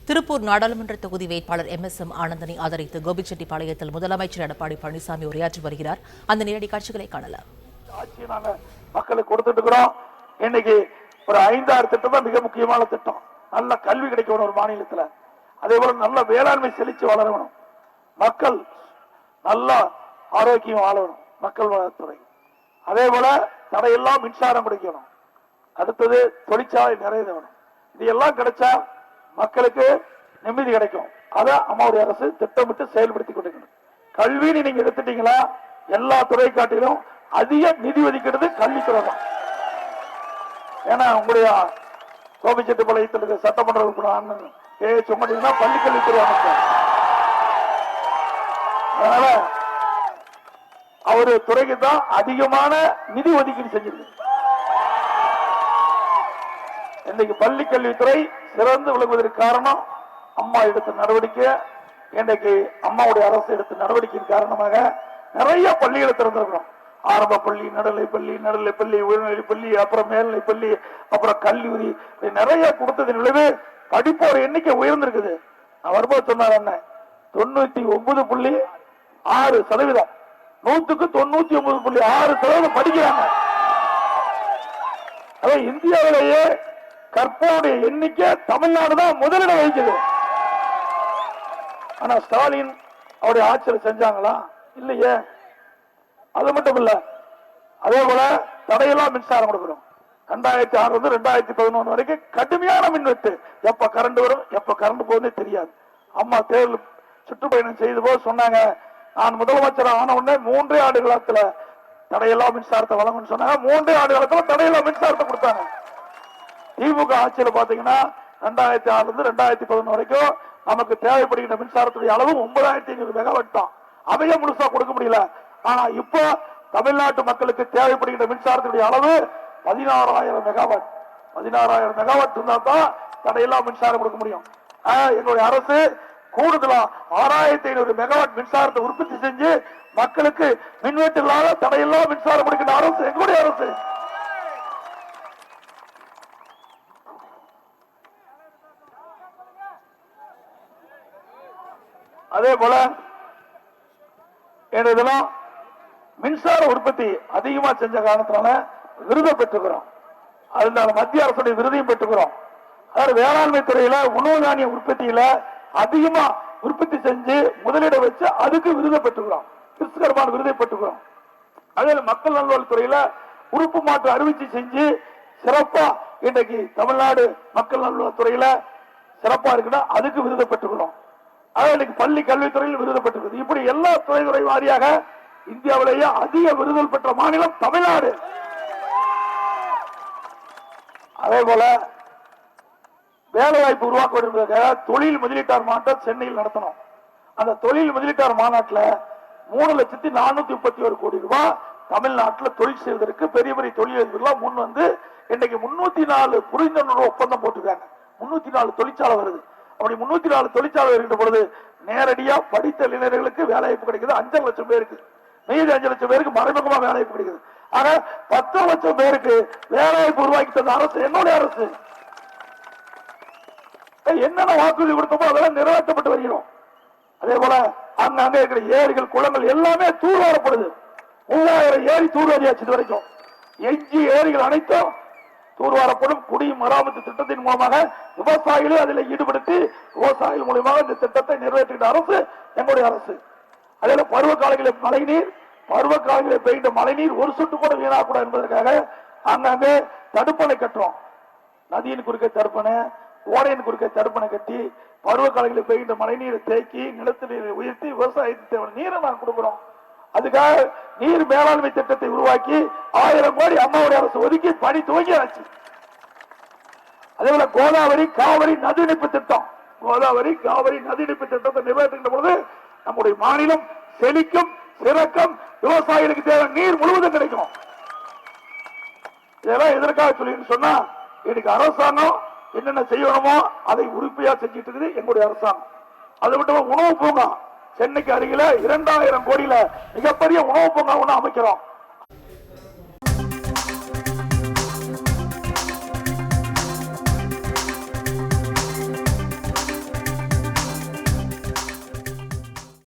திருப்பூர் நாடாளுமன்ற தொகுதி வேட்பாளர் MSM ஆனந்தனை ஆதரித்து கோபிச்செட்டிப்பாளையத்தில் முதலமைச்சர் எடப்பாடி பழனிசாமி உரையாற்றி வருகிறார். அந்த நேரடி காட்சிகளை காணலாம். மக்களுக்கு கொடுத்துட்டு இருக்கிறோம். இன்னைக்கு ஒரு 5-6 திட்டம் தான் மிக முக்கியமான திட்டம். நல்ல கல்வி கிடைக்கணும் ஒரு மாநிலத்தில். அதே போல நல்ல வேளாண்மை செழிச்சு வளரணும். மக்கள் நல்ல ஆரோக்கியம் வாழணும். மக்கள் வளத்துறை. அதே போல தடையெல்லாம் மின்சாரம் கிடைக்கணும். அடுத்தது தொழிற்சாலை நிறைய வேணும். இது எல்லாம் கிடைச்சா மக்களுக்கு நிம்மதி கிடைக்கும். அதை அம்மாவுடைய அரசு திட்டமிட்டு செயல்படுத்திக் கொண்டிருக்கிறது. கல்வின்னு நீங்க எடுத்துட்டீங்களா, எல்லா துறை காட்டிலும் அதிக நிதி ஒதுக்கிறது கல்வித்துறை தான். ஏன்னா உங்களுடைய கோபிச்செட்டிப்பாளையத்தில் இருக்க சட்டமன்ற உறுப்பினர் சொன்னீங்கன்னா பள்ளிக்கல்வித்துறை அமைச்சர். அதனால அவரு துறைக்கு தான் அதிகமான நிதி ஒதுக்கீடு செஞ்சிருக்கு. இன்னைக்கு பள்ளி கல்வித்துறை சிறந்து விளங்குவதற்கு காரணம் அம்மா எடுத்த நடவடிக்கை. இன்றைக்கு அம்மாவுடைய அரசு எடுத்த நடவடிக்கையின் காரணமாக நிறைய பள்ளிகளை திறந்திருக்கிறோம். ஆரம்ப பள்ளி, நடுநிலைப்பள்ளி, உயர்நிலைப்பள்ளி, அப்புறம் மேல்நிலைப்பள்ளி, அப்புறம் கல்லூரி, நிறைய கொடுத்தது நிலவு படிப்போர் எண்ணிக்கை உயர்ந்திருக்குது. நான் வரும்போது சொன்னார் என்ன 99.6%, 100க்கு 99.6% படிக்கிறாங்க. அதான் இந்தியாவிலேயே கற்போருடைய எண்ணிக்கை தமிழ்நாடு தான் முதலிடம் வகிக்குது. ஆனா ஸ்டாலின் அவருடைய ஆட்சியில் செஞ்சாங்களா? இல்லையே. அது மட்டும் இல்ல, அதே போல தடையெல்லாம் மின்சாரம் கொடுக்கிறோம். 2006 இருந்து 2011 வரைக்கும் கடுமையான மின்வெட்டு. எப்ப கரண்ட் வரும், எப்ப கரண்ட் போகுதுன்னு தெரியாது. அம்மா தேர்தல் சுற்றுப்பயணம் செய்த போது சொன்னாங்க, நான் முதலமைச்சர் ஆன உடனே 3 ஆண்டு காலத்துல தடையெல்லாம் மின்சாரத்தை வழங்குன்னு சொன்னாங்க. 3 ஆண்டு காலத்துல தடையெல்லாம் மின்சாரத்தை கொடுத்தாங்க. திமுக ஆட்சியில் பாத்தீங்கன்னா 2006 இருந்து 2011 வரைக்கும் நமக்கு தேவைப்படுகின்ற மின்சாரத்துடைய அளவு 9500 மெகாவாட் தான். அதையே முழுசா கொடுக்க முடியல. ஆனா இப்ப தமிழ்நாட்டு மக்களுக்கு தேவைப்படுகின்ற மின்சாரத்துடைய அளவு 16,000 மெகாவாட். 16,000 மெகாவாட் இருந்தா தான் தடையெல்லாம் மின்சாரம் கொடுக்க முடியும். எங்களுடைய அரசு கூடுதலா 6,500 மெகாவாட் மின்சாரத்தை உற்பத்தி செஞ்சு மக்களுக்கு மின்வெட்டு இல்லாத தடையெல்லாம் மின்சாரம் கொடுக்கின்ற அரசு எங்களுடைய அரசு. அதே போல இதெல்லாம் மின்சார உற்பத்தி அதிகமா செஞ்ச காரணத்தினால விருதை பெற்றுக்கிறோம். அதனால மத்திய அரசுடைய விருதையும் பெற்றுக்கிறோம். அதாவது வேளாண்மை துறையில உணவு தானிய உற்பத்தியில அதிகமா உற்பத்தி செஞ்சு முதலீடு வச்சு அதுக்கு விருதை பெற்றுக்கிறோம். கிறிஸ்தகரமான விருதை பெற்றுக்கிறோம். அதே மக்கள் நல்வாழ்வுத்துறையில உறுப்பு மாற்று அறுவை செஞ்சு சிறப்பா இன்றைக்கு தமிழ்நாடு மக்கள் நல்வாழ்வுத்துறையில சிறப்பா இருக்குன்னா அதுக்கு விருதை பெற்றுக்கிறோம். இன்னைக்கு பள்ளி கல்வித்துறையில் விருது பெற்றது. இப்படி எல்லா துறை வாரியாக இந்தியாவிலேயே அதிக விருதுகள் பெற்ற மாநிலம் தமிழ்நாடு. அதே போல வேலைவாய்ப்பு உருவாக்குவதற்காக தொழில் முதலீட்டார் மாநாட்டை சென்னையில் நடத்தணும். அந்த தொழில் முதலீட்டார் மாநாட்டில் 3,431 கோடி ரூபாய் தமிழ்நாட்டில் தொழில் செய்வதற்கு பெரிய பெரிய தொழிலதிபர்கள் முன் வந்து இன்னைக்கு 304 புரிந்துணர்வு ஒப்பந்தம் போட்டிருக்காங்க. 304 தொழிற்சாலை வருது. அப்படி 304 தொழிற்சாலை வருகின்ற பொழுது நேரடியா படித்த இளைஞர்களுக்கு வேலை வாய்ப்பு கிடைக்குது. 5 லட்சம் பேருக்கு, மீது 5 லட்சம் பேருக்கு மறைமுகமா வேலை வாய்ப்பு கிடைக்குது. ஆக 10 லட்சம் பேருக்கு வேலை வாய்ப்பு உருவாக்கி தந்த அரசு என்னுடைய அரசு. என்னென்ன வாக்குறுதி கொடுத்தோமோ அதெல்லாம் நிறைவேற்றப்பட்டு வருகிறோம். அதே போல அங்க இருக்கிற ஏரிகள், குளங்கள் எல்லாமே தூர்வாரப்படுது. 3000 ஏரி தூர்வாரியாச்சு இது வரைக்கும். எஞ்சி ஏரிகள் அனைத்தும் தூர்வாரப்படும். குடிமராமத்து திட்டத்தின் மூலமாக விவசாயிகளை அதில் ஈடுபடுத்தி விவசாயிகள் மூலமாக இந்த திட்டத்தை நிறைவேற்றுகின்ற அரசு எங்களுடைய அரசு. அதே பருவ காலங்களில் மழைநீர், பருவ காலங்களில் பெய்கின்ற மழைநீர் ஒரு சொட்டு கூட வீணாகக்கூடாது என்பதற்காக அங்கங்கே தடுப்பணை கட்டுறோம். நதியின் குறுக்கே தடுப்பணை, ஓடையின் குறுக்கே தடுப்பணை கட்டி பருவ காலங்களில் பெய்கின்ற மழைநீரை தேக்கி நிலத்து நீரை உயர்த்தி விவசாயத்துக்கு தேவையான நீரை நாங்கள் கொடுக்கிறோம். அதுக்காக நீர் மேலாண்மை திட்டத்தை உருவாக்கி 1000 கோடி அம்மாவுடைய அரசு ஒதுக்கி பணி துவங்கியாச்சு. அதே போல கோதாவரி காவிரி நதிநீப்பு திட்டம், கோதாவரி காவிரி நதிநீப்பு திட்டத்தை நிறைவேற்றுகின்ற பொழுது நம்முடைய மாநிலம் செழிக்கும், சிறக்கும், விவசாயிகளுக்கு தேவை நீர் முழுவதும் கிடைக்கும். இதெல்லாம் எதற்காக சொல்லி சொன்னா, இன்னைக்கு அரசாங்கம் என்னென்ன செய்யணுமோ அதை உறுப்பியா செஞ்சிட்டு இருக்குது எங்களுடைய அரசாங்கம். அது மட்டும் உணவு பூங்கா சென்னைக்கு அருகில 2000 கோடியில மிகப்பெரிய உணவு பூங்கா ஒண்ணு அமைக்கிறோம்.